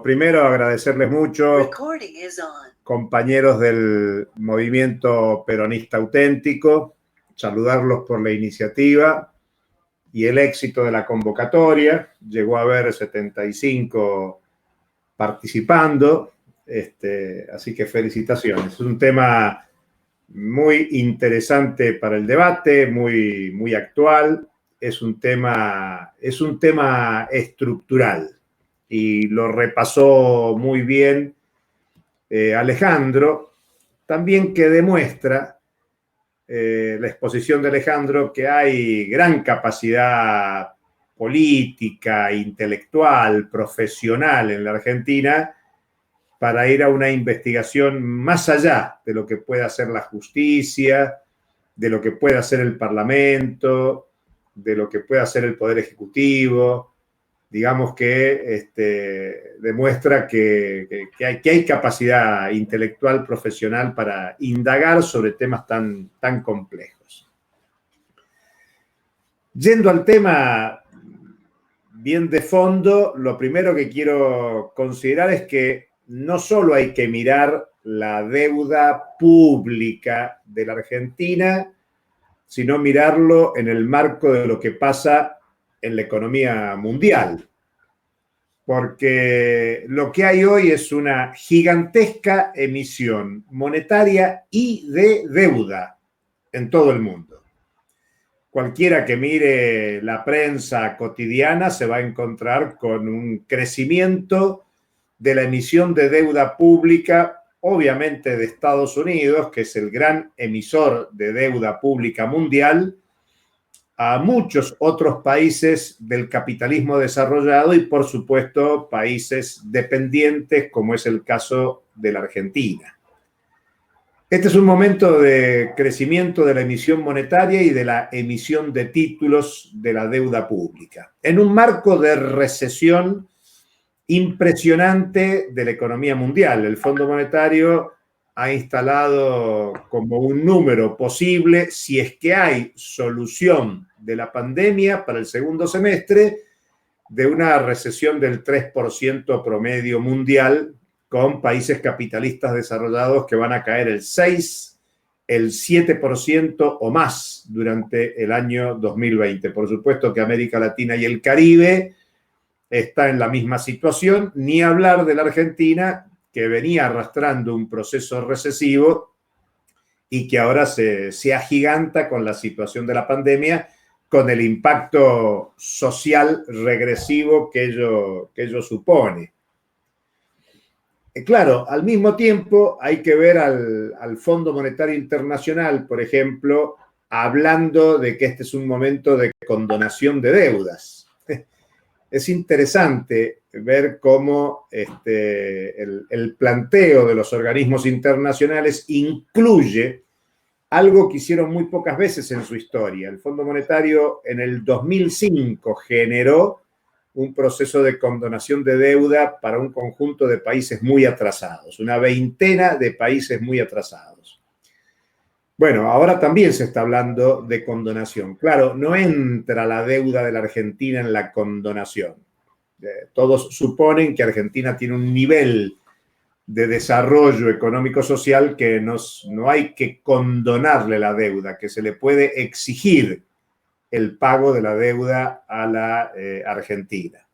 primero agradecerles mucho, compañeros del movimiento peronista auténtico, saludarlos por la iniciativa y el éxito de la convocatoria. Llegó a haber 75 participando, así que felicitaciones. Es un tema muy interesante para el debate, muy actual. Es un tema estructural y lo repasó muy bien Alejandro, también que demuestra la exposición de Alejandro que hay gran capacidad política, intelectual, profesional en la Argentina para ir a una investigación más allá de lo que pueda hacer la justicia, de lo que pueda hacer el Parlamento, de lo que pueda hacer el Poder Ejecutivo. Digamos que demuestra que hay capacidad intelectual, profesional para indagar sobre temas tan complejos. Yendo al tema bien de fondo, lo primero que quiero considerar es que no solo hay que mirar la deuda pública de la Argentina, sino mirarlo en el marco de lo que pasa en la economía mundial. Porque lo que hay hoy es una gigantesca emisión monetaria y de deuda en todo el mundo. Cualquiera que mire la prensa cotidiana se va a encontrar con un crecimiento de la emisión de deuda pública, obviamente de Estados Unidos, que es el gran emisor de deuda pública mundial, a muchos otros países del capitalismo desarrollado y, por supuesto, países dependientes, como es el caso de la Argentina. Este es un momento de crecimiento de la emisión monetaria y de la emisión de títulos de la deuda pública, en un marco de recesión impresionante de la economía mundial. El Fondo Monetario ha instalado como un número posible, si es que hay solución de la pandemia para el segundo semestre, de una recesión del 3% promedio mundial, con países capitalistas desarrollados que van a caer el 6, el 7% o más durante el año 2020. Por supuesto que América Latina y el Caribe está en la misma situación, ni hablar de la Argentina, que venía arrastrando un proceso recesivo y que ahora se agiganta con la situación de la pandemia, con el impacto social regresivo que ello supone. Claro, al mismo tiempo hay que ver al Fondo Monetario Internacional, por ejemplo, hablando de que este es un momento de condonación de deudas. Es interesante ver cómo el planteo de los organismos internacionales incluye algo que hicieron muy pocas veces en su historia. El Fondo Monetario en el 2005 generó un proceso de condonación de deuda para un conjunto de países muy atrasados, una veintena de países muy atrasados. Bueno, ahora también se está hablando de condonación. Claro, no entra la deuda de la Argentina en la condonación. Todos suponen que Argentina tiene un nivel de desarrollo económico-social que no hay que condonarle la deuda, que se le puede exigir el pago de la deuda a la Argentina.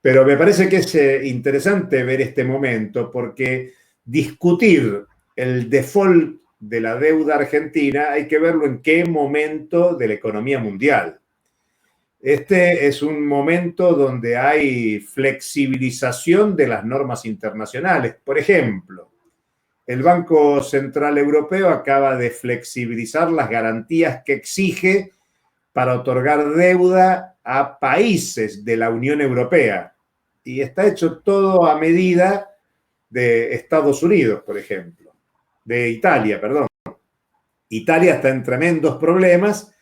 Pero me parece que es interesante ver este momento porque discutir el default de la deuda argentina hay que verlo en qué momento de la economía mundial. Este es un momento donde hay flexibilización de las normas internacionales. Por ejemplo, el Banco Central Europeo acaba de flexibilizar las garantías que exige para otorgar deuda a países de la Unión Europea. Y está hecho todo a medida de Estados Unidos, por ejemplo. De Italia, perdón. Italia está en tremendos problemas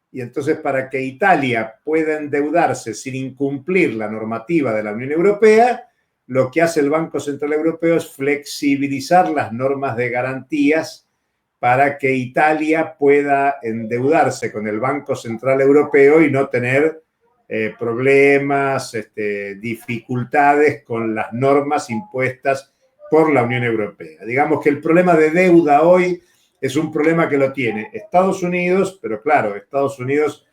y entonces para que Italia pueda endeudarse sin incumplir la normativa de la Unión Europea, lo que hace el Banco Central Europeo es flexibilizar las normas de garantías para que Italia pueda endeudarse con el Banco Central Europeo y no tener problemas, dificultades con las normas impuestas por la Unión Europea. Digamos que el problema de deuda hoy es un problema que lo tiene Estados Unidos, pero claro, Estados Unidos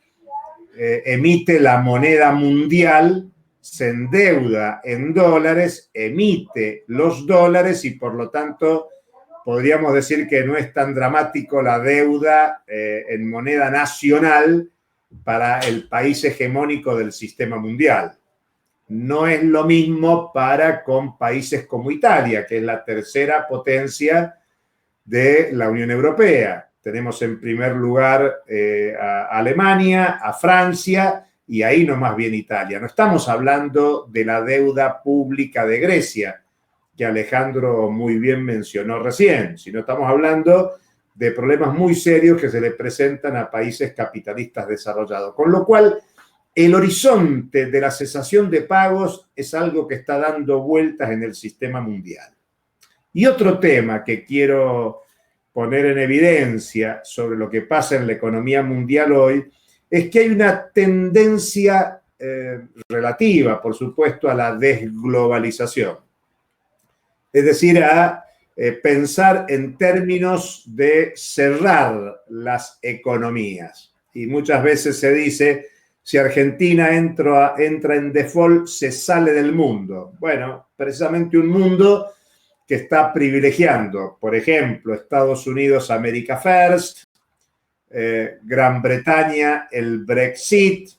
emite la moneda mundial, se endeuda en dólares, emite los dólares y por lo tanto podríamos decir que no es tan dramático la deuda en moneda nacional para el país hegemónico del sistema mundial. No es lo mismo con países como Italia, que es la tercera potencia de la Unión Europea. Tenemos en primer lugar a Alemania, a Francia y ahí nomás viene Italia. No estamos hablando de la deuda pública de Grecia, que Alejandro muy bien mencionó recién, sino estamos hablando de problemas muy serios que se le presentan a países capitalistas desarrollados. Con lo cual, el horizonte de la cesación de pagos es algo que está dando vueltas en el sistema mundial. Y otro tema que quiero poner en evidencia sobre lo que pasa en la economía mundial hoy es que hay una tendencia relativa, por supuesto, a la desglobalización. Es decir, a pensar en términos de cerrar las economías. Y muchas veces se dice, si Argentina entra en default, se sale del mundo. Bueno, precisamente un mundo que está privilegiando, por ejemplo, Estados Unidos, America First, Gran Bretaña, el Brexit,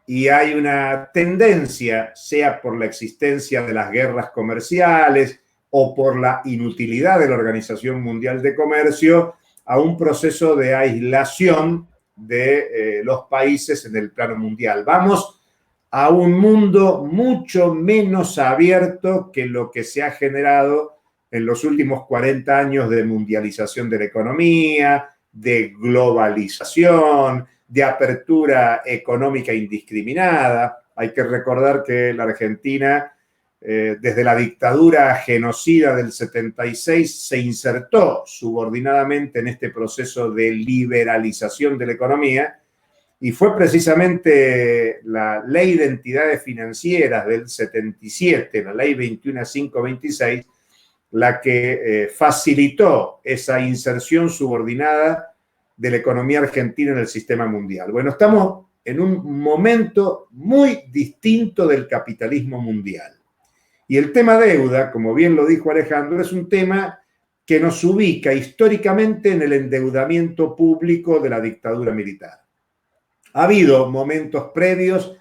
y hay una tendencia, sea por la existencia de las guerras comerciales o por la inutilidad de la Organización Mundial de Comercio, a un proceso de aislación de los países en el plano mundial. Vamos a un mundo mucho menos abierto que lo que se ha generado en los últimos 40 años de mundialización de la economía, de globalización, de apertura económica indiscriminada. Hay que recordar que la Argentina, desde la dictadura genocida del 76, se insertó subordinadamente en este proceso de liberalización de la economía, y fue precisamente la Ley de Entidades Financieras del 77, la Ley 21526, la que facilitó esa inserción subordinada de la economía argentina en el sistema mundial. Bueno, estamos en un momento muy distinto del capitalismo mundial. Y el tema deuda, como bien lo dijo Alejandro, es un tema que nos ubica históricamente en el endeudamiento público de la dictadura militar. Ha habido momentos previos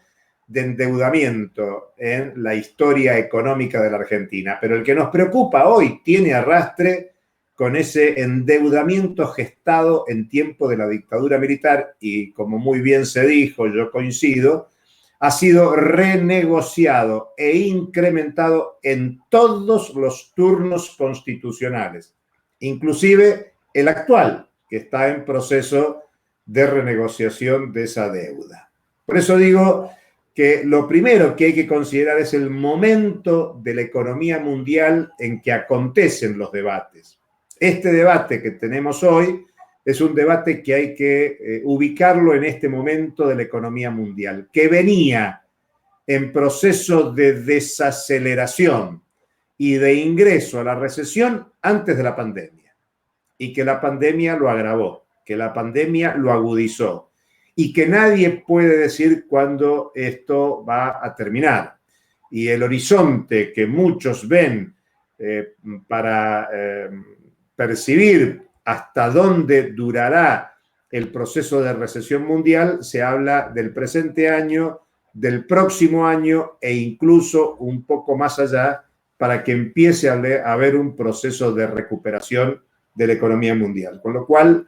de endeudamiento en la historia económica de la Argentina, pero el que nos preocupa hoy tiene arrastre con ese endeudamiento gestado en tiempo de la dictadura militar y, como muy bien se dijo, yo coincido, ha sido renegociado e incrementado en todos los turnos constitucionales, inclusive el actual, que está en proceso de renegociación de esa deuda. Por eso digo que lo primero que hay que considerar es el momento de la economía mundial en que acontecen los debates. Este debate que tenemos hoy es un debate que hay que ubicarlo en este momento de la economía mundial, que venía en proceso de desaceleración y de ingreso a la recesión antes de la pandemia, y que la pandemia lo agravó, que la pandemia lo agudizó, y que nadie puede decir cuándo esto va a terminar. Y el horizonte que muchos ven para percibir hasta dónde durará el proceso de recesión mundial, se habla del presente año, del próximo año e incluso un poco más allá, para que empiece a haber un proceso de recuperación de la economía mundial. Con lo cual,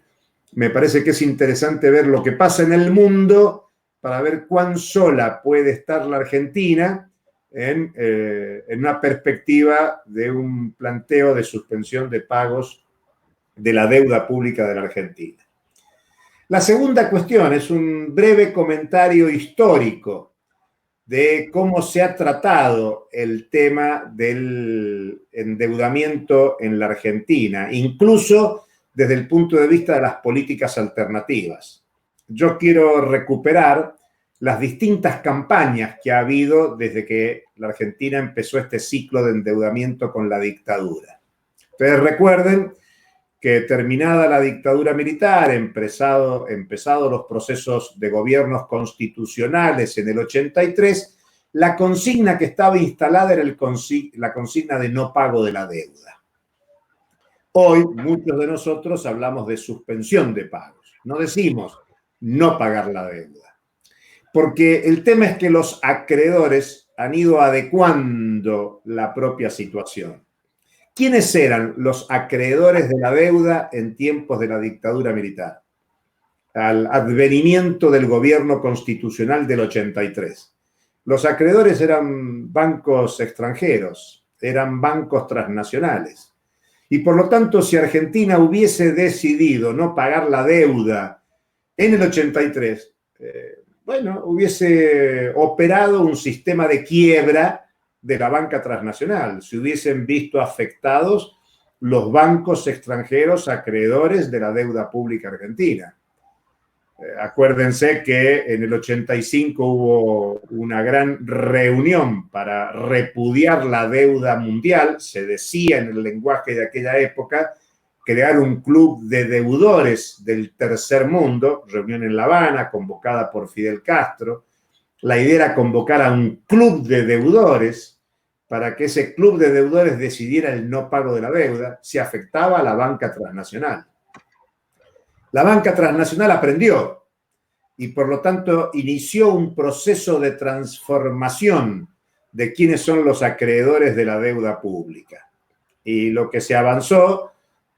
me parece que es interesante ver lo que pasa en el mundo para ver cuán sola puede estar la Argentina en una perspectiva de un planteo de suspensión de pagos de la deuda pública de la Argentina. La segunda cuestión es un breve comentario histórico de cómo se ha tratado el tema del endeudamiento en la Argentina, incluso desde el punto de vista de las políticas alternativas. Yo quiero recuperar las distintas campañas que ha habido desde que la Argentina empezó este ciclo de endeudamiento con la dictadura. Ustedes recuerden que terminada la dictadura militar, empezados los procesos de gobiernos constitucionales en el 83, la consigna que estaba instalada era la consigna de no pago de la deuda. Hoy muchos de nosotros hablamos de suspensión de pagos, no decimos no pagar la deuda, porque el tema es que los acreedores han ido adecuando la propia situación. ¿Quiénes eran los acreedores de la deuda en tiempos de la dictadura militar? Al advenimiento del gobierno constitucional del 83. Los acreedores eran bancos extranjeros, eran bancos transnacionales. Y por lo tanto, si Argentina hubiese decidido no pagar la deuda en el 83, hubiese operado un sistema de quiebra de la banca transnacional, se hubiesen visto afectados los bancos extranjeros acreedores de la deuda pública argentina. Acuérdense que en el 85 hubo una gran reunión para repudiar la deuda mundial, se decía en el lenguaje de aquella época, crear un club de deudores del tercer mundo, reunión en La Habana, convocada por Fidel Castro. La idea era convocar a un club de deudores para que ese club de deudores decidiera el no pago de la deuda, si afectaba a la banca transnacional. La banca transnacional aprendió y por lo tanto inició un proceso de transformación de quiénes son los acreedores de la deuda pública. Y lo que se avanzó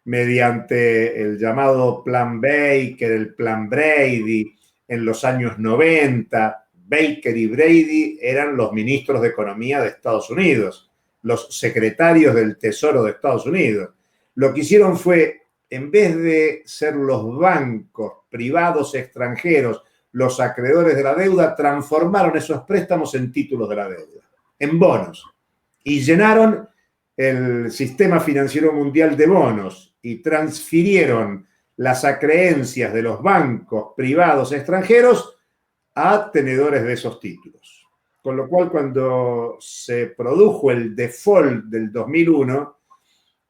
mediante el llamado Plan Baker, el Plan Brady, en los años 90, Baker y Brady eran los ministros de Economía de Estados Unidos, los secretarios del Tesoro de Estados Unidos. Lo que hicieron fue, en vez de ser los bancos privados extranjeros los acreedores de la deuda, transformaron esos préstamos en títulos de la deuda, en bonos, y llenaron el sistema financiero mundial de bonos y transfirieron las acreencias de los bancos privados extranjeros a tenedores de esos títulos. Con lo cual, cuando se produjo el default del 2001,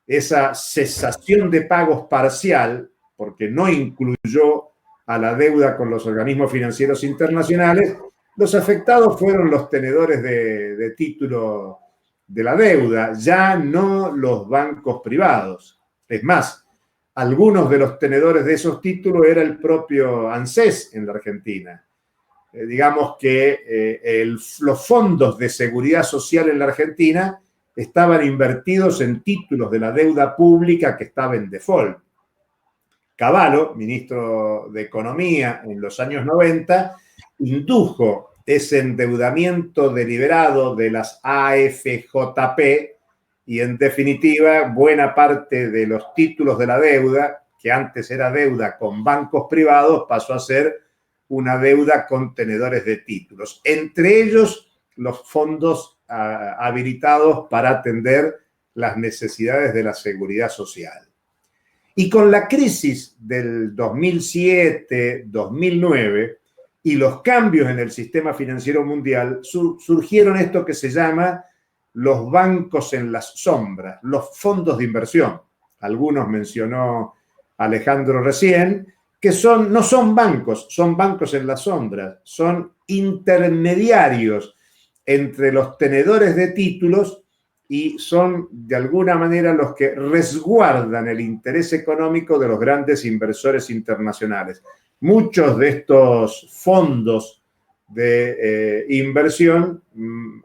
esa cesación de pagos parcial, porque no incluyó a la deuda con los organismos financieros internacionales, los afectados fueron los tenedores de título de la deuda, ya no los bancos privados. Es más, algunos de los tenedores de esos títulos era el propio ANSES en la Argentina. Digamos que los fondos de seguridad social en la Argentina estaban invertidos en títulos de la deuda pública que estaba en default. Cavallo, ministro de Economía en los años 90, indujo ese endeudamiento deliberado de las AFJP y, en definitiva, buena parte de los títulos de la deuda, que antes era deuda con bancos privados, pasó a ser una deuda con tenedores de títulos, entre ellos los fondos habilitados para atender las necesidades de la seguridad social. Y con la crisis del 2007-2009 y los cambios en el sistema financiero mundial, surgieron esto que se llama los bancos en las sombras, los fondos de inversión. Algunos mencionó Alejandro recién, que no son bancos, son bancos en las sombras, son intermediarios entre los tenedores de títulos y son de alguna manera los que resguardan el interés económico de los grandes inversores internacionales. Muchos de estos fondos de inversión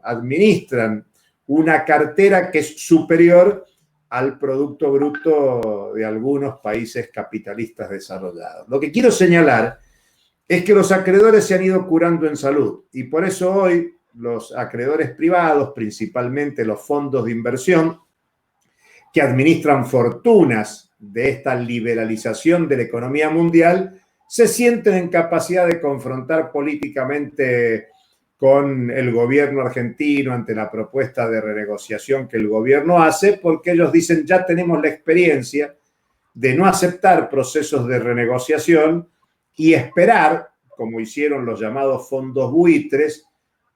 administran una cartera que es superior al Producto Bruto de algunos países capitalistas desarrollados. Lo que quiero señalar es que los acreedores se han ido curando en salud y por eso hoy los acreedores privados, principalmente los fondos de inversión, que administran fortunas de esta liberalización de la economía mundial, se sienten en capacidad de confrontar políticamente con el gobierno argentino ante la propuesta de renegociación que el gobierno hace, porque ellos dicen, ya tenemos la experiencia de no aceptar procesos de renegociación y esperar como hicieron los llamados fondos buitres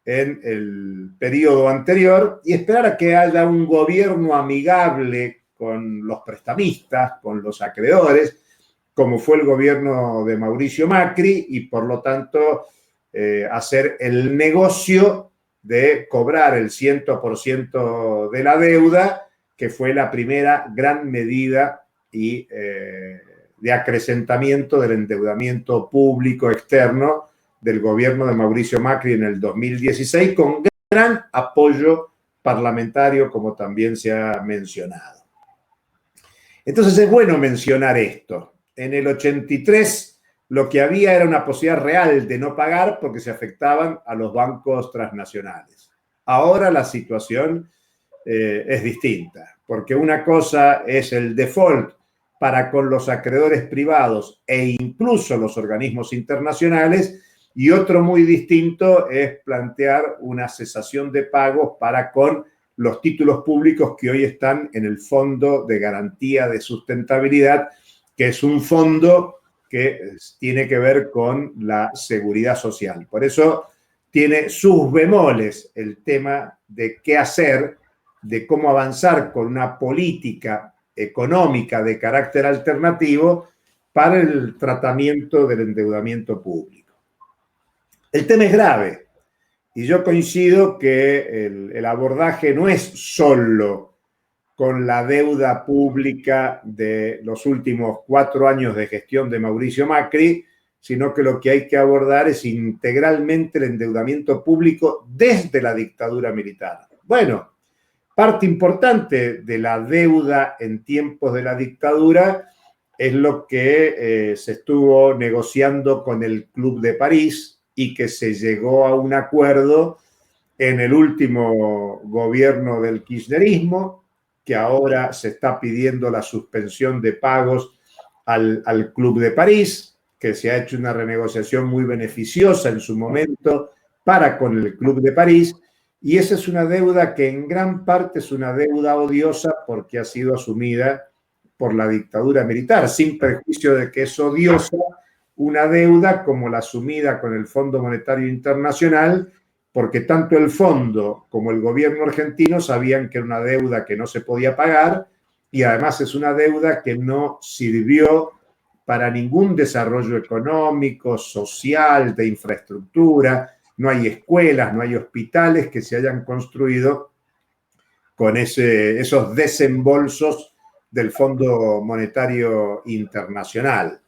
en el periodo anterior, y esperar a que haya un gobierno amigable con los prestamistas, con los acreedores, como fue el gobierno de Mauricio Macri, y por lo tanto hacer el negocio de cobrar el 100% de la deuda, que fue la primera gran medida y de acrecentamiento del endeudamiento público externo del gobierno de Mauricio Macri en el 2016, con gran apoyo parlamentario, como también se ha mencionado. Entonces es bueno mencionar esto. En el 83 lo que había era una posibilidad real de no pagar porque se afectaban a los bancos transnacionales. Ahora la situación es distinta, porque una cosa es el default para con los acreedores privados e incluso los organismos internacionales, y otro muy distinto es plantear una cesación de pagos para con los títulos públicos que hoy están en el Fondo de Garantía de Sustentabilidad, que es un fondo que tiene que ver con la seguridad social. Por eso tiene sus bemoles el tema de qué hacer, de cómo avanzar con una política económica de carácter alternativo para el tratamiento del endeudamiento público. El tema es grave y yo coincido que el abordaje no es solo con la deuda pública de los últimos 4 años de gestión de Mauricio Macri, sino que lo que hay que abordar es integralmente el endeudamiento público desde la dictadura militar. Bueno, parte importante de la deuda en tiempos de la dictadura es lo que se estuvo negociando con el Club de París y que se llegó a un acuerdo en el último gobierno del kirchnerismo, que ahora se está pidiendo la suspensión de pagos al Club de París, que se ha hecho una renegociación muy beneficiosa en su momento para con el Club de París, y esa es una deuda que en gran parte es una deuda odiosa porque ha sido asumida por la dictadura militar, sin perjuicio de que es odiosa una deuda como la asumida con el Fondo Monetario Internacional, porque tanto el fondo como el gobierno argentino sabían que era una deuda que no se podía pagar, y además es una deuda que no sirvió para ningún desarrollo económico, social, de infraestructura. No hay escuelas, no hay hospitales que se hayan construido con esos desembolsos del Fondo Monetario Internacional.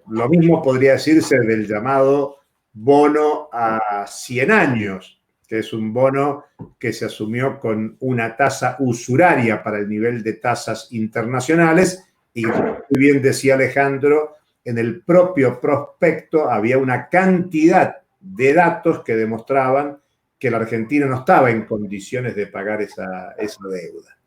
Lo mismo podría decirse del llamado bono a 100 años, que es un bono que se asumió con una tasa usuraria para el nivel de tasas internacionales, y muy bien decía Alejandro, en el propio prospecto había una cantidad de datos que demostraban que la Argentina no estaba en condiciones de pagar esa deuda.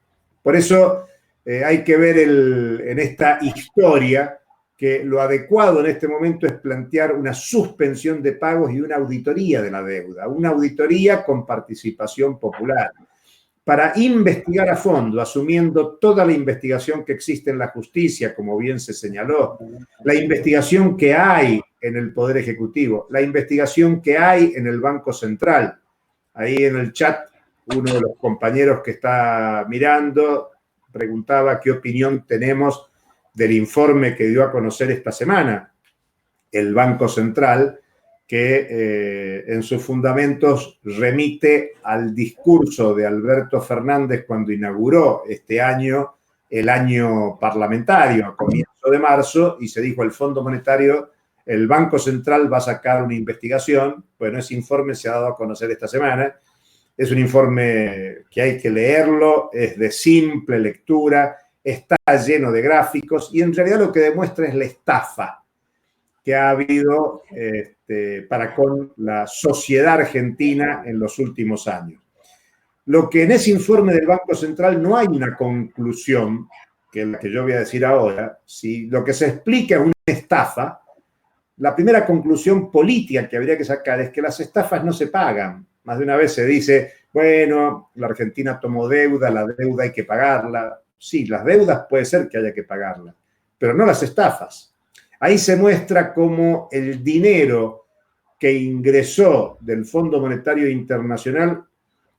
Por eso hay que ver en esta historia que lo adecuado en este momento es plantear una suspensión de pagos y una auditoría de la deuda, una auditoría con participación popular, para investigar a fondo, asumiendo toda la investigación que existe en la justicia, como bien se señaló, la investigación que hay en el Poder Ejecutivo, la investigación que hay en el Banco Central. Ahí en el chat, uno de los compañeros que está mirando preguntaba qué opinión tenemos del informe que dio a conocer esta semana el Banco Central, que en sus fundamentos remite al discurso de Alberto Fernández cuando inauguró este año, el año parlamentario, a comienzo de marzo, y se dijo: el Fondo Monetario, el Banco Central va a sacar una investigación. Bueno, ese informe se ha dado a conocer esta semana. Es un informe que hay que leerlo, es de simple lectura, está lleno de gráficos y en realidad lo que demuestra es la estafa que ha habido para con la sociedad argentina en los últimos años. Lo que en ese informe del Banco Central no hay una conclusión, que es la que yo voy a decir ahora. Si lo que se explica es una estafa, la primera conclusión política que habría que sacar es que las estafas no se pagan. Más de una vez se dice, bueno, la Argentina tomó deuda, la deuda hay que pagarla. Sí, las deudas puede ser que haya que pagarlas, pero no las estafas. Ahí se muestra cómo el dinero que ingresó del Fondo Monetario Internacional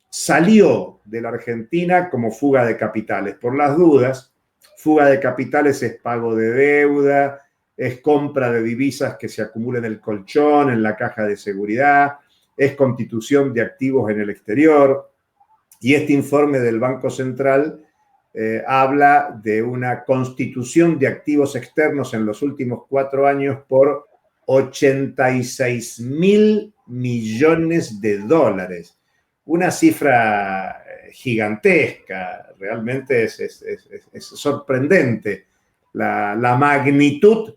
salió de la Argentina como fuga de capitales. Por las dudas, fuga de capitales es pago de deuda, es compra de divisas que se acumulan en el colchón, en la caja de seguridad, es constitución de activos en el exterior. Y este informe del Banco Central habla de una constitución de activos externos en los últimos 4 años por 86.000 millones de dólares. Una cifra gigantesca, realmente es sorprendente la magnitud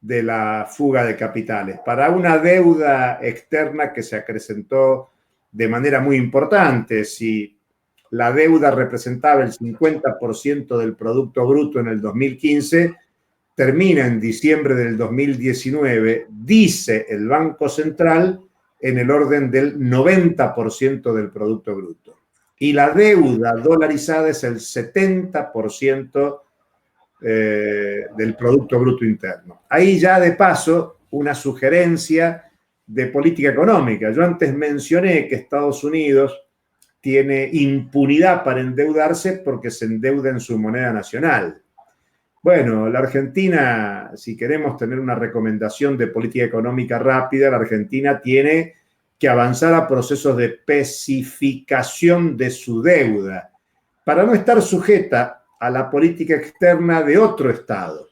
de la fuga de capitales para una deuda externa que se acrecentó de manera muy importante. Si la deuda representaba el 50% del Producto Bruto en el 2015, termina en diciembre del 2019, dice el Banco Central, en el orden del 90% del Producto Bruto. Y la deuda dolarizada es el 70% del Producto Bruto Interno. Ahí ya de paso una sugerencia de política económica. Yo antes mencioné que Estados Unidos tiene impunidad para endeudarse porque se endeuda en su moneda nacional. Bueno, la Argentina, si queremos tener una recomendación de política económica rápida, la Argentina tiene que avanzar a procesos de especificación de su deuda para no estar sujeta a la política externa de otro Estado,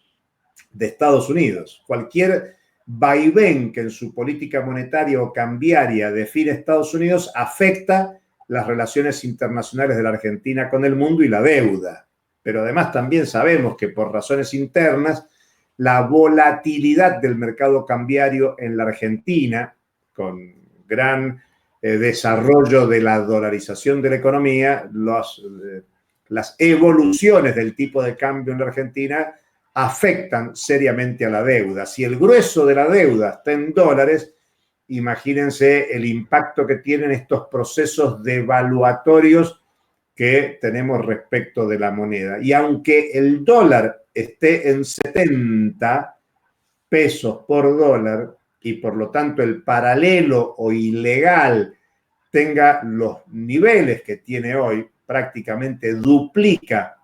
de Estados Unidos. Cualquier vaivén que en su política monetaria o cambiaria define Estados Unidos afecta las relaciones internacionales de la Argentina con el mundo y la deuda. Pero además también sabemos que por razones internas, la volatilidad del mercado cambiario en la Argentina, con gran desarrollo de la dolarización de la economía, las evoluciones del tipo de cambio en la Argentina afectan seriamente a la deuda. Si el grueso de la deuda está en dólares, imagínense el impacto que tienen estos procesos devaluatorios que tenemos respecto de la moneda. Y aunque el dólar esté en 70 pesos por dólar y por lo tanto el paralelo o ilegal tenga los niveles que tiene hoy, prácticamente duplica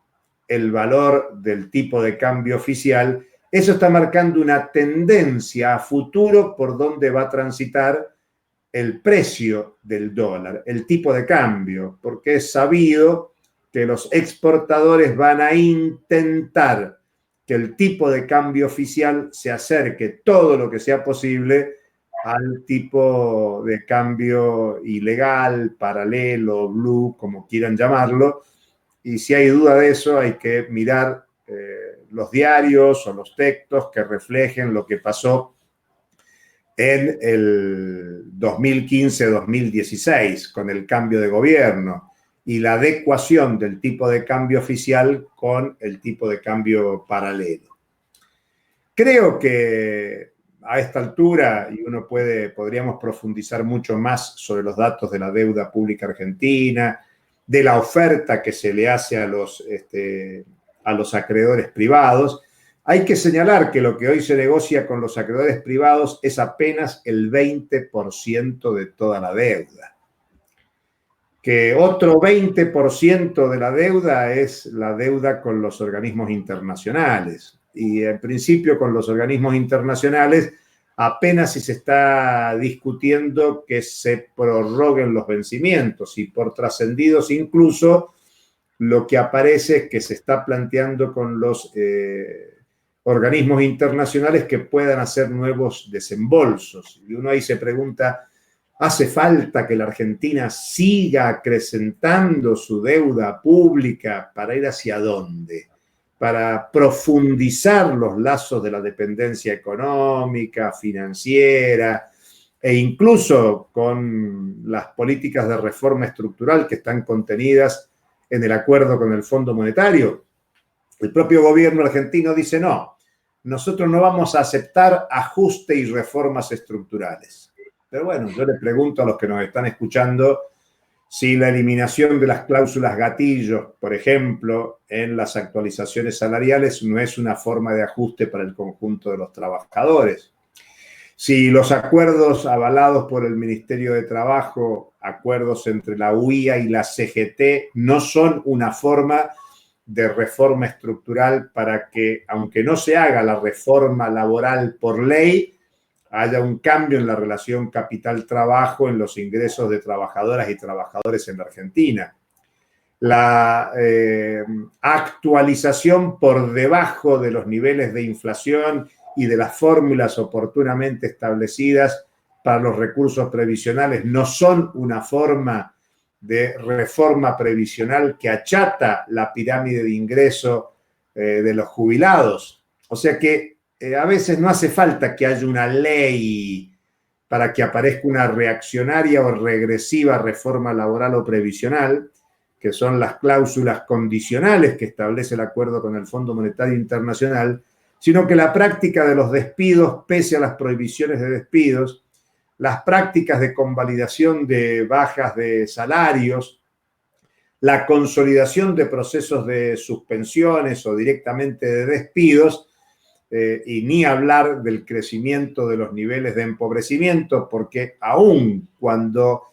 el valor del tipo de cambio oficial, eso está marcando una tendencia a futuro por donde va a transitar el precio del dólar, el tipo de cambio, porque es sabido que los exportadores van a intentar que el tipo de cambio oficial se acerque todo lo que sea posible al tipo de cambio ilegal, paralelo, blue, como quieran llamarlo. Y si hay duda de eso, hay que mirar los diarios o los textos que reflejen lo que pasó en el 2015-2016 con el cambio de gobierno y la adecuación del tipo de cambio oficial con el tipo de cambio paralelo. Creo que a esta altura, y podríamos profundizar mucho más sobre los datos de la deuda pública argentina, de la oferta que se le hace a los acreedores privados. Hay que señalar que lo que hoy se negocia con los acreedores privados es apenas el 20% de toda la deuda. Que otro 20% de la deuda es la deuda con los organismos internacionales. Y en principio con los organismos internacionales apenas si se está discutiendo que se prorroguen los vencimientos y por trascendidos incluso lo que aparece es que se está planteando con los organismos internacionales que puedan hacer nuevos desembolsos. Y uno ahí se pregunta, ¿hace falta que la Argentina siga acrecentando su deuda pública para ir hacia dónde? Para profundizar los lazos de la dependencia económica, financiera e incluso con las políticas de reforma estructural que están contenidas en el acuerdo con el Fondo Monetario. El propio gobierno argentino dice no, nosotros no vamos a aceptar ajuste y reformas estructurales. Pero bueno, yo le pregunto a los que nos están escuchando si la eliminación de las cláusulas gatillos, por ejemplo, en las actualizaciones salariales no es una forma de ajuste para el conjunto de los trabajadores. Si los acuerdos avalados por el Ministerio de Trabajo, acuerdos entre la UIA y la CGT, no son una forma de reforma estructural para que, aunque no se haga la reforma laboral por ley, haya un cambio en la relación capital-trabajo en los ingresos de trabajadoras y trabajadores en la Argentina. La actualización por debajo de los niveles de inflación y de las fórmulas oportunamente establecidas para los recursos previsionales no son una forma de reforma previsional que achata la pirámide de ingreso de los jubilados. O sea que a veces no hace falta que haya una ley para que aparezca una reaccionaria o regresiva reforma laboral o previsional, que son las cláusulas condicionales que establece el acuerdo con el Fondo Monetario Internacional, sino que la práctica de los despidos, pese a las prohibiciones de despidos, las prácticas de convalidación de bajas de salarios, la consolidación de procesos de suspensiones o directamente de despidos, y ni hablar del crecimiento de los niveles de empobrecimiento, porque aun cuando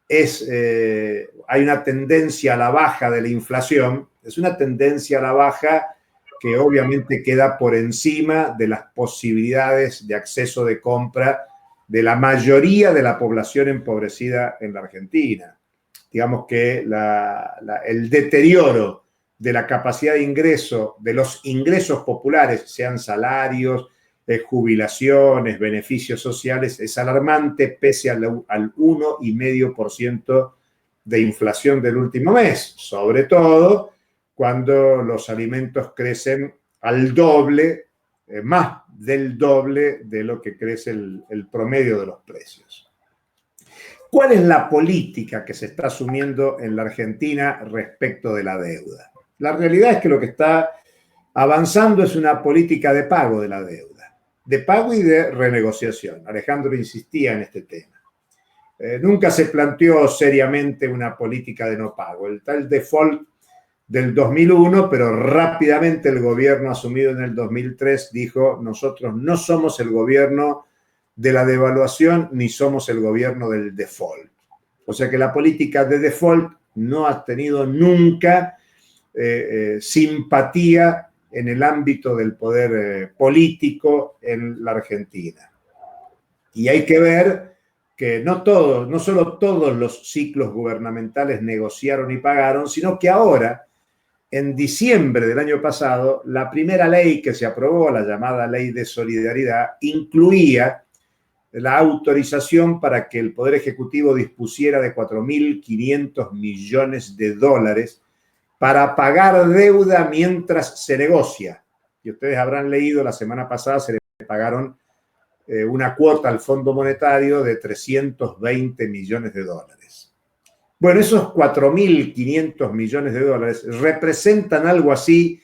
hay una tendencia a la baja de la inflación, es una tendencia a la baja que obviamente queda por encima de las posibilidades de acceso de compra de la mayoría de la población empobrecida en la Argentina. Digamos que el deterioro de la capacidad de ingreso, de los ingresos populares, sean salarios, jubilaciones, beneficios sociales, es alarmante pese al 1,5% de inflación del último mes, sobre todo cuando los alimentos crecen al doble, más del doble de lo que crece el promedio de los precios. ¿Cuál es la política que se está asumiendo en la Argentina respecto de la deuda? La realidad es que lo que está avanzando es una política de pago de la deuda, de pago y de renegociación. Alejandro insistía en este tema. Nunca se planteó seriamente una política de no pago. El tal default del 2001, pero rápidamente el gobierno asumido en el 2003 dijo: nosotros no somos el gobierno de la devaluación ni somos el gobierno del default. O sea que la política de default no ha tenido nunca simpatía en el ámbito del poder político en la Argentina. Y hay que ver que no solo todos los ciclos gubernamentales negociaron y pagaron, sino que ahora, en diciembre del año pasado, la primera ley que se aprobó, la llamada Ley de Solidaridad, incluía la autorización para que el Poder Ejecutivo dispusiera de 4.500 millones de dólares para pagar deuda mientras se negocia. Y ustedes habrán leído, la semana pasada se le pagaron una cuota al Fondo Monetario de 320 millones de dólares. Bueno, esos 4.500 millones de dólares representan algo así,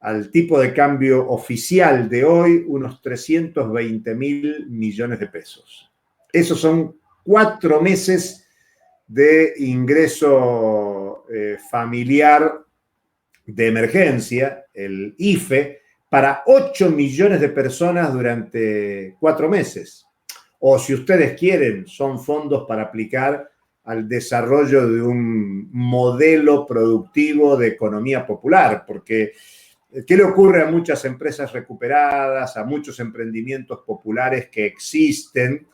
al tipo de cambio oficial de hoy, unos 320.000 millones de pesos. Esos son 4 meses de ingreso familiar de emergencia, el IFE, para 8 millones de personas durante 4 meses. O si ustedes quieren, son fondos para aplicar al desarrollo de un modelo productivo de economía popular, porque ¿qué le ocurre a muchas empresas recuperadas, a muchos emprendimientos populares que existen,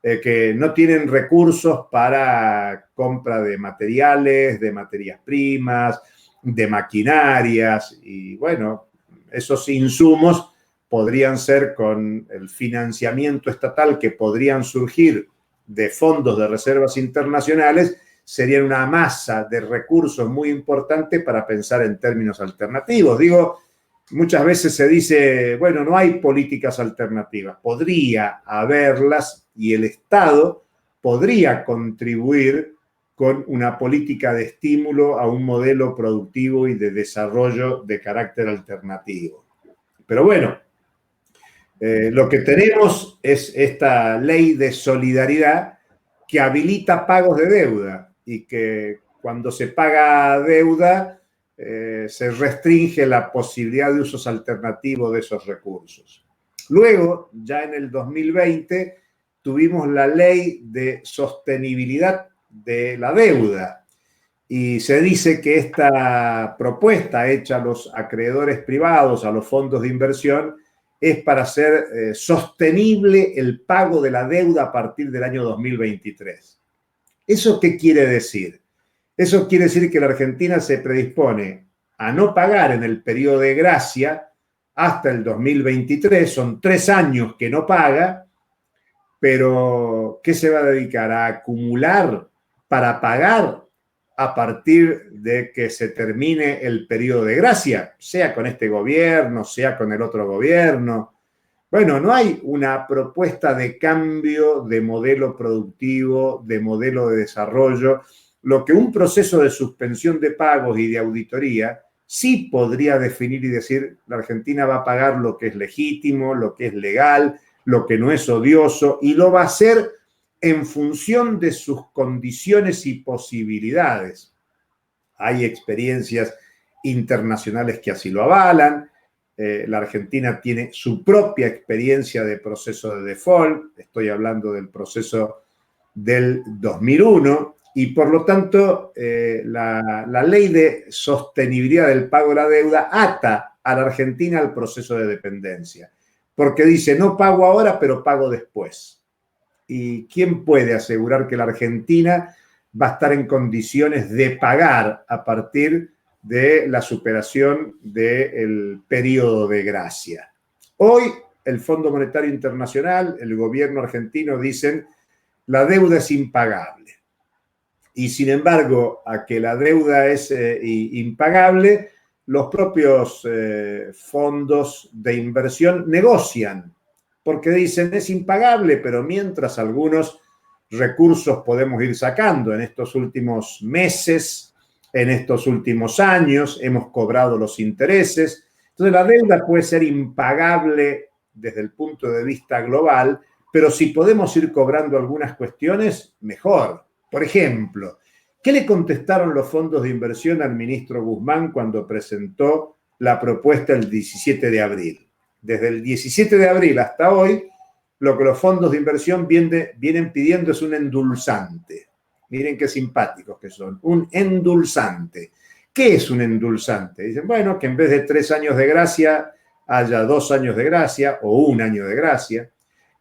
que no tienen recursos para compra de materiales, de materias primas, de maquinarias? Y bueno, esos insumos podrían ser con el financiamiento estatal que podrían surgir de fondos de reservas internacionales, serían una masa de recursos muy importante para pensar en términos alternativos. Digo, muchas veces se dice, bueno, no hay políticas alternativas. Podría haberlas y el Estado podría contribuir con una política de estímulo a un modelo productivo y de desarrollo de carácter alternativo. Pero bueno, lo que tenemos es esta ley de solidaridad que habilita pagos de deuda, y que cuando se paga deuda se restringe la posibilidad de usos alternativos de esos recursos. Luego, ya en el 2020, tuvimos la ley de sostenibilidad de la deuda y se dice que esta propuesta hecha a los acreedores privados, a los fondos de inversión, es para hacer sostenible el pago de la deuda a partir del año 2023. ¿Eso qué quiere decir? Eso quiere decir que la Argentina se predispone a no pagar en el periodo de gracia hasta el 2023, son 3 años que no paga, pero ¿qué se va a dedicar? A acumular para pagar a partir de que se termine el periodo de gracia, sea con este gobierno, sea con el otro gobierno. Bueno, no hay una propuesta de cambio de modelo productivo, de modelo de desarrollo, lo que un proceso de suspensión de pagos y de auditoría sí podría definir y decir, la Argentina va a pagar lo que es legítimo, lo que es legal, lo que no es odioso, y lo va a hacer en función de sus condiciones y posibilidades. Hay experiencias internacionales que así lo avalan. La Argentina tiene su propia experiencia de proceso de default. Estoy hablando del proceso del 2001. Y por lo tanto, la ley de sostenibilidad del pago de la deuda ata a la Argentina al proceso de dependencia. Porque dice, no pago ahora, pero pago después. ¿Y quién puede asegurar que la Argentina va a estar en condiciones de pagar a partir de la superación del periodo de gracia? Hoy, el Fondo Monetario Internacional, el gobierno argentino dicen, la deuda es impagable. Y sin embargo, a que la deuda es impagable, los propios fondos de inversión negocian, porque dicen es impagable, pero mientras algunos recursos podemos ir sacando en estos últimos meses, en estos últimos años, hemos cobrado los intereses. Entonces la deuda puede ser impagable desde el punto de vista global, pero si podemos ir cobrando algunas cuestiones, mejor. Por ejemplo, ¿qué le contestaron los fondos de inversión al ministro Guzmán cuando presentó la propuesta el 17 de abril? Desde el 17 de abril hasta hoy, lo que los fondos de inversión vienen pidiendo es un endulzante. Miren qué simpáticos que son. Un endulzante. ¿Qué es un endulzante? Dicen, bueno, que en vez de 3 años de gracia, haya 2 años de gracia o 1 año de gracia.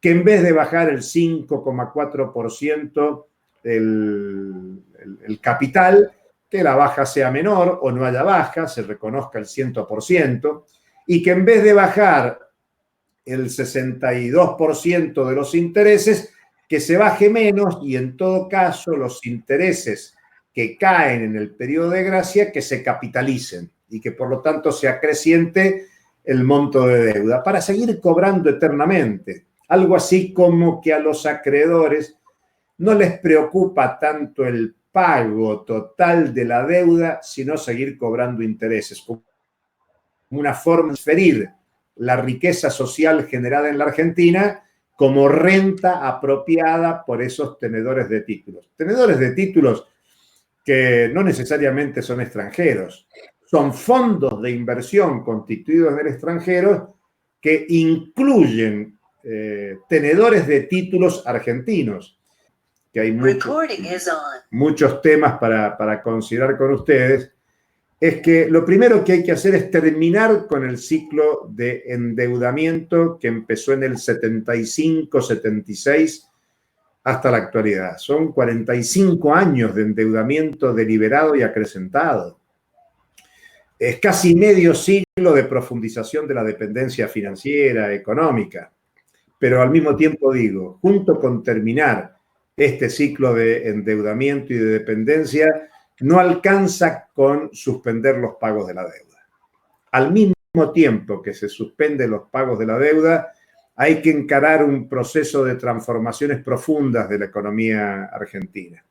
Que en vez de bajar el 5,4% el capital, que la baja sea menor o no haya baja, se reconozca el 100%, y que en vez de bajar el 62% de los intereses, que se baje menos y en todo caso los intereses que caen en el periodo de gracia que se capitalicen y que por lo tanto se acreciente el monto de deuda para seguir cobrando eternamente. Algo así como que a los acreedores no les preocupa tanto el pago total de la deuda, sino seguir cobrando intereses, como una forma de transferir la riqueza social generada en la Argentina como renta apropiada por esos tenedores de títulos. Tenedores de títulos que no necesariamente son extranjeros, son fondos de inversión constituidos en el extranjero que incluyen tenedores de títulos argentinos, que hay muchos temas para considerar con ustedes. Es que lo primero que hay que hacer es terminar con el ciclo de endeudamiento que empezó en el 75, 76 hasta la actualidad. Son 45 años de endeudamiento deliberado y acrecentado. Es casi medio siglo de profundización de la dependencia financiera, económica. Pero al mismo tiempo digo, junto con terminar este ciclo de endeudamiento y de dependencia, no alcanza con suspender los pagos de la deuda. Al mismo tiempo que se suspenden los pagos de la deuda, hay que encarar un proceso de transformaciones profundas de la economía argentina,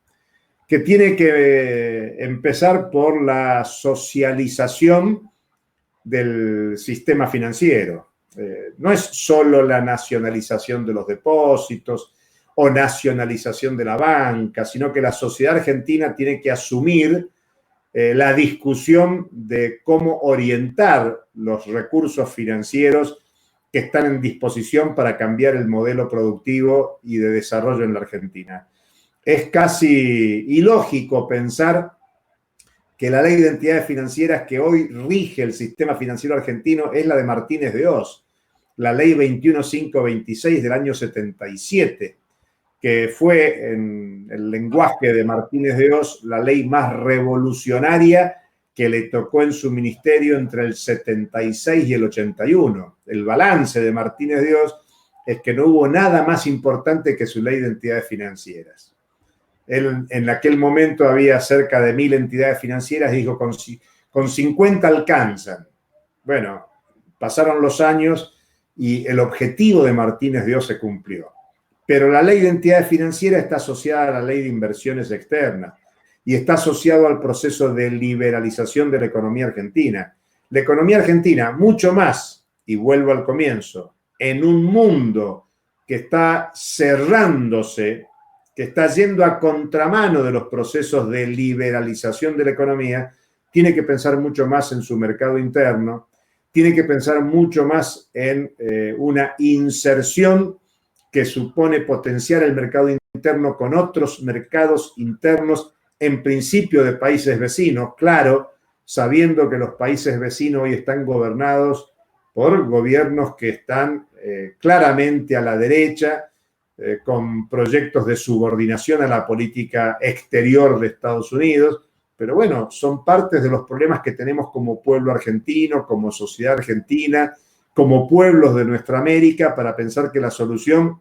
que tiene que empezar por la socialización del sistema financiero. No es solo la nacionalización de los depósitos o nacionalización de la banca, sino que la sociedad argentina tiene que asumir la discusión de cómo orientar los recursos financieros que están en disposición para cambiar el modelo productivo y de desarrollo en la Argentina. Es casi ilógico pensar que la ley de entidades financieras que hoy rige el sistema financiero argentino es la de Martínez de Oz, la ley 21526 del año 77, que fue en el lenguaje de Martínez de Oz la ley más revolucionaria que le tocó en su ministerio entre el 76 y el 81. El balance de Martínez de Oz es que no hubo nada más importante que su ley de entidades financieras. Él, en aquel momento había cerca de 1000 entidades financieras, dijo, con 50 alcanzan. Bueno, pasaron los años y el objetivo de Martínez de Oz se cumplió. Pero la ley de entidades financieras está asociada a la ley de inversiones externas y está asociado al proceso de liberalización de la economía argentina. La economía argentina, mucho más, y vuelvo al comienzo, en un mundo que está cerrándose, que está yendo a contramano de los procesos de liberalización de la economía, tiene que pensar mucho más en su mercado interno, tiene que pensar mucho más en una inserción que supone potenciar el mercado interno con otros mercados internos, en principio de países vecinos, claro, sabiendo que los países vecinos hoy están gobernados por gobiernos que están claramente a la derecha, con proyectos de subordinación a la política exterior de Estados Unidos, pero bueno, son partes de los problemas que tenemos como pueblo argentino, como sociedad argentina, como pueblos de nuestra América, para pensar que la solución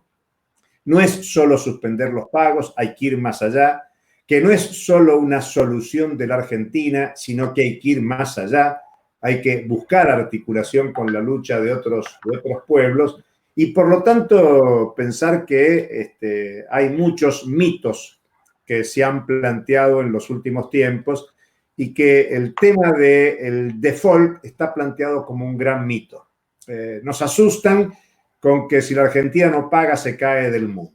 no es solo suspender los pagos, hay que ir más allá, que no es solo una solución de la Argentina, sino que hay que ir más allá, hay que buscar articulación con la lucha de otros pueblos, y por lo tanto pensar que hay muchos mitos que se han planteado en los últimos tiempos y que el tema del default está planteado como un gran mito. Nos asustan con que si la Argentina no paga se cae del mundo.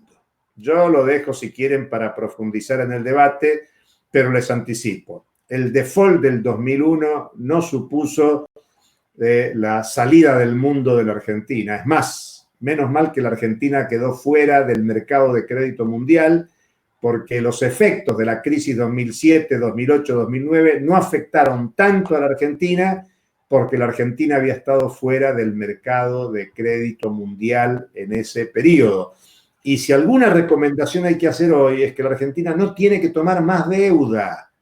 Yo lo dejo si quieren para profundizar en el debate, pero les anticipo. El default del 2001 no supuso la salida del mundo de la Argentina. Es más, menos mal que la Argentina quedó fuera del mercado de crédito mundial, porque los efectos de la crisis 2007, 2008, 2009 no afectaron tanto a la Argentina, porque la Argentina había estado fuera del mercado de crédito mundial en ese periodo. Y si alguna recomendación hay que hacer hoy es que la Argentina no tiene que tomar más deuda.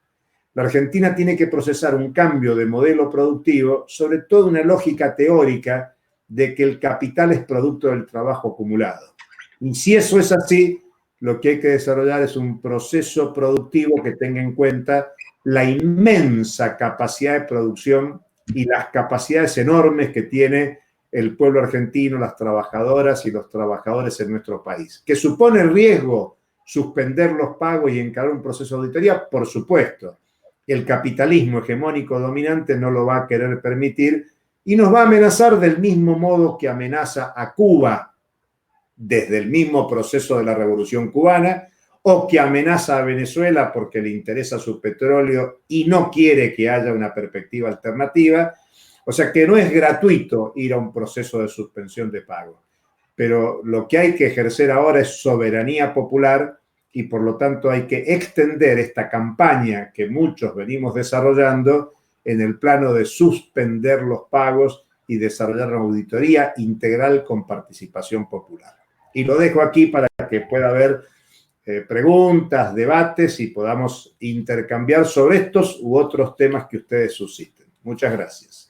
La Argentina tiene que procesar un cambio de modelo productivo, sobre todo una lógica teórica de que el capital es producto del trabajo acumulado. Y si eso es así, lo que hay que desarrollar es un proceso productivo que tenga en cuenta la inmensa capacidad de producción y las capacidades enormes que tiene el pueblo argentino, las trabajadoras y los trabajadores en nuestro país. ¿Que supone riesgo suspender los pagos y encarar un proceso de auditoría? Por supuesto. El capitalismo hegemónico dominante no lo va a querer permitir y nos va a amenazar del mismo modo que amenaza a Cuba desde el mismo proceso de la Revolución Cubana, o que amenaza a Venezuela porque le interesa su petróleo y no quiere que haya una perspectiva alternativa. O sea que no es gratuito ir a un proceso de suspensión de pago. Pero lo que hay que ejercer ahora es soberanía popular y por lo tanto hay que extender esta campaña que muchos venimos desarrollando en el plano de suspender los pagos y desarrollar una auditoría integral con participación popular. Y lo dejo aquí para que pueda haber preguntas, debates y podamos intercambiar sobre estos u otros temas que ustedes susciten. Muchas gracias.